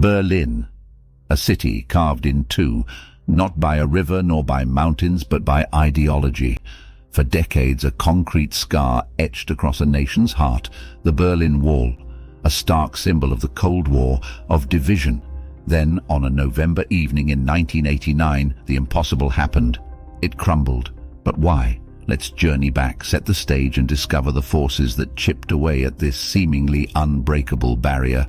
Berlin, a city carved in two, not by a river nor by mountains, but by ideology. For decades, a concrete scar etched across a nation's heart, the Berlin Wall, a stark symbol of the Cold War, of division. Then, on a November evening in 1989, the impossible happened. It crumbled. But why? Let's journey back, set the stage, and discover the forces that chipped away at this seemingly unbreakable barrier.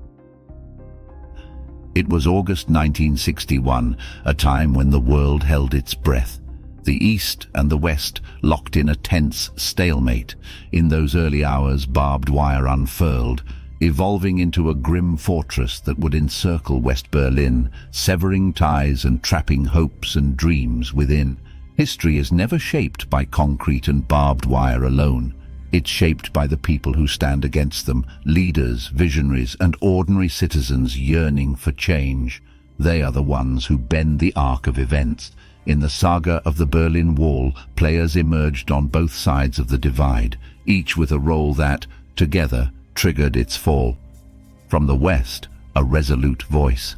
It was August 1961, a time when the world held its breath. The East and the West locked in a tense stalemate. In those early hours, barbed wire unfurled, evolving into a grim fortress that would encircle West Berlin, severing ties and trapping hopes and dreams within. History is never shaped by concrete and barbed wire alone. It's shaped by the people who stand against them, leaders, visionaries, and ordinary citizens yearning for change. They are the ones who bend the arc of events. In the saga of the Berlin Wall, players emerged on both sides of the divide, each with a role that, together, triggered its fall. From the West, a resolute voice.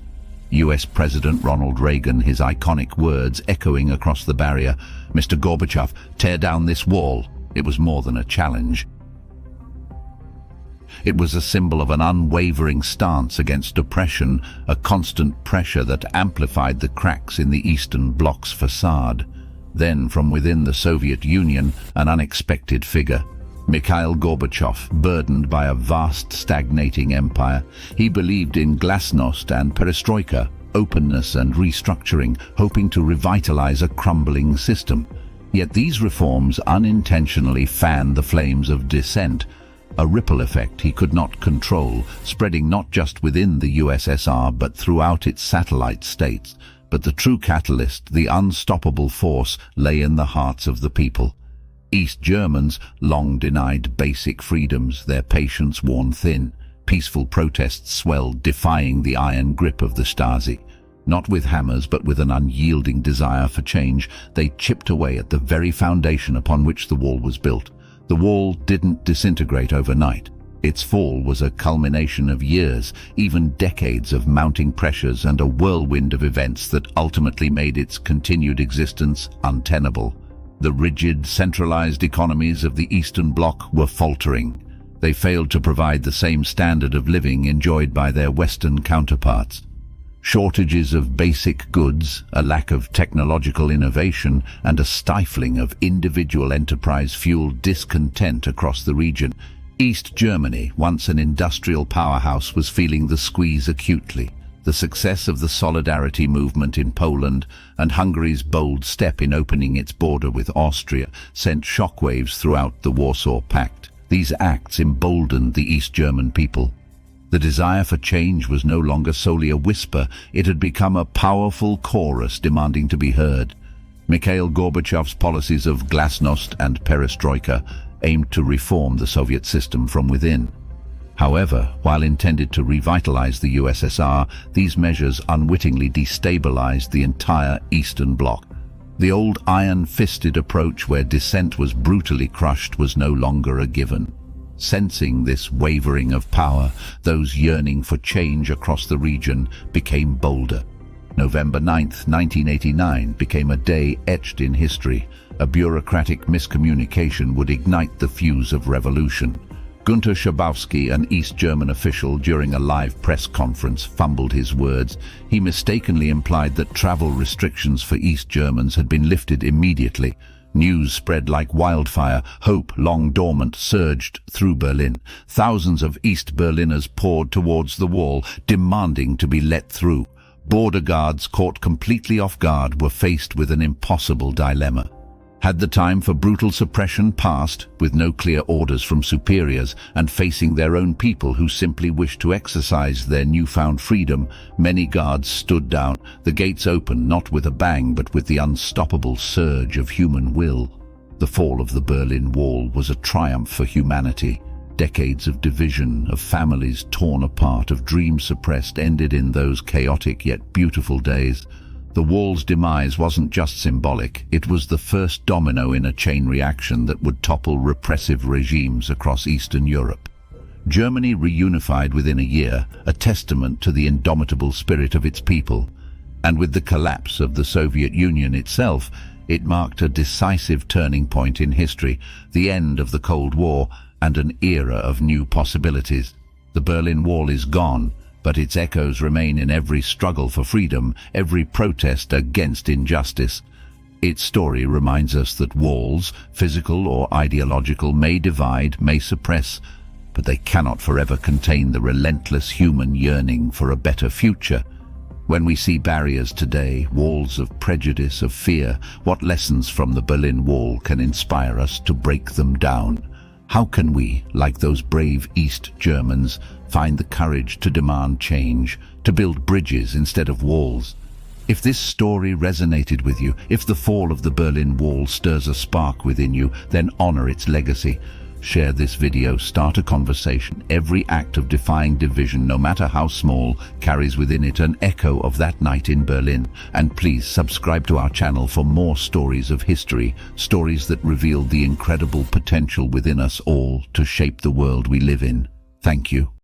US President Ronald Reagan, his iconic words echoing across the barrier, "Mr. Gorbachev, tear down this wall." It was more than a challenge. It was a symbol of an unwavering stance against oppression, a constant pressure that amplified the cracks in the Eastern Bloc's facade. Then, from within the Soviet Union, an unexpected figure. Mikhail Gorbachev, burdened by a vast stagnating empire. He believed in glasnost and perestroika, openness and restructuring, hoping to revitalize a crumbling system. Yet these reforms unintentionally fanned the flames of dissent, a ripple effect he could not control, spreading not just within the USSR but throughout its satellite states. But the true catalyst, the unstoppable force, lay in the hearts of the people. East Germans, long denied basic freedoms, their patience worn thin. Peaceful protests swelled, defying the iron grip of the Stasi. Not with hammers, but with an unyielding desire for change, they chipped away at the very foundation upon which the wall was built. The wall didn't disintegrate overnight. Its fall was a culmination of years, even decades of mounting pressures and a whirlwind of events that ultimately made its continued existence untenable. The rigid, centralized economies of the Eastern Bloc were faltering. They failed to provide the same standard of living enjoyed by their Western counterparts. Shortages of basic goods, a lack of technological innovation, and a stifling of individual enterprise fueled discontent across the region. East Germany, once an industrial powerhouse, was feeling the squeeze acutely. The success of the Solidarity movement in Poland and Hungary's bold step in opening its border with Austria sent shockwaves throughout the Warsaw Pact. These acts emboldened the East German people. The desire for change was no longer solely a whisper, it had become a powerful chorus demanding to be heard. Mikhail Gorbachev's policies of glasnost and perestroika aimed to reform the Soviet system from within. However, while intended to revitalize the USSR, these measures unwittingly destabilized the entire Eastern Bloc. The old iron-fisted approach where dissent was brutally crushed was no longer a given. Sensing this wavering of power, those yearning for change across the region became bolder. November 9th, 1989 became a day etched in history. A bureaucratic miscommunication would ignite the fuse of revolution. Günter Schabowski, an East German official, during a live press conference, fumbled his words. He mistakenly implied that travel restrictions for East Germans had been lifted immediately. News spread like wildfire. Hope, long dormant, surged through Berlin. Thousands of East Berliners poured towards the wall, demanding to be let through. Border guards, caught completely off guard, were faced with an impossible dilemma. Had the time for brutal suppression passed, with no clear orders from superiors, and facing their own people who simply wished to exercise their newfound freedom? Many guards stood down, the gates open not with a bang but with the unstoppable surge of human will. The fall of the Berlin Wall was a triumph for humanity. Decades of division, of families torn apart, of dreams suppressed, ended in those chaotic yet beautiful days. The wall's demise wasn't just symbolic, it was the first domino in a chain reaction that would topple repressive regimes across Eastern Europe. Germany reunified within a year, a testament to the indomitable spirit of its people. And with the collapse of the Soviet Union itself, it marked a decisive turning point in history, the end of the Cold War and an era of new possibilities. The Berlin Wall is gone, but its echoes remain in every struggle for freedom, every protest against injustice. Its story reminds us that walls, physical or ideological, may divide, may suppress, but they cannot forever contain the relentless human yearning for a better future. When we see barriers today, walls of prejudice, of fear, what lessons from the Berlin Wall can inspire us to break them down? How can we, like those brave East Germans, find the courage to demand change, to build bridges instead of walls? If this story resonated with you, if the fall of the Berlin Wall stirs a spark within you, then honor its legacy. Share this video, start a conversation. Every act of defying division, no matter how small, carries within it an echo of that night in Berlin. And please subscribe to our channel for more stories of history, stories that reveal the incredible potential within us all to shape the world we live in. Thank you.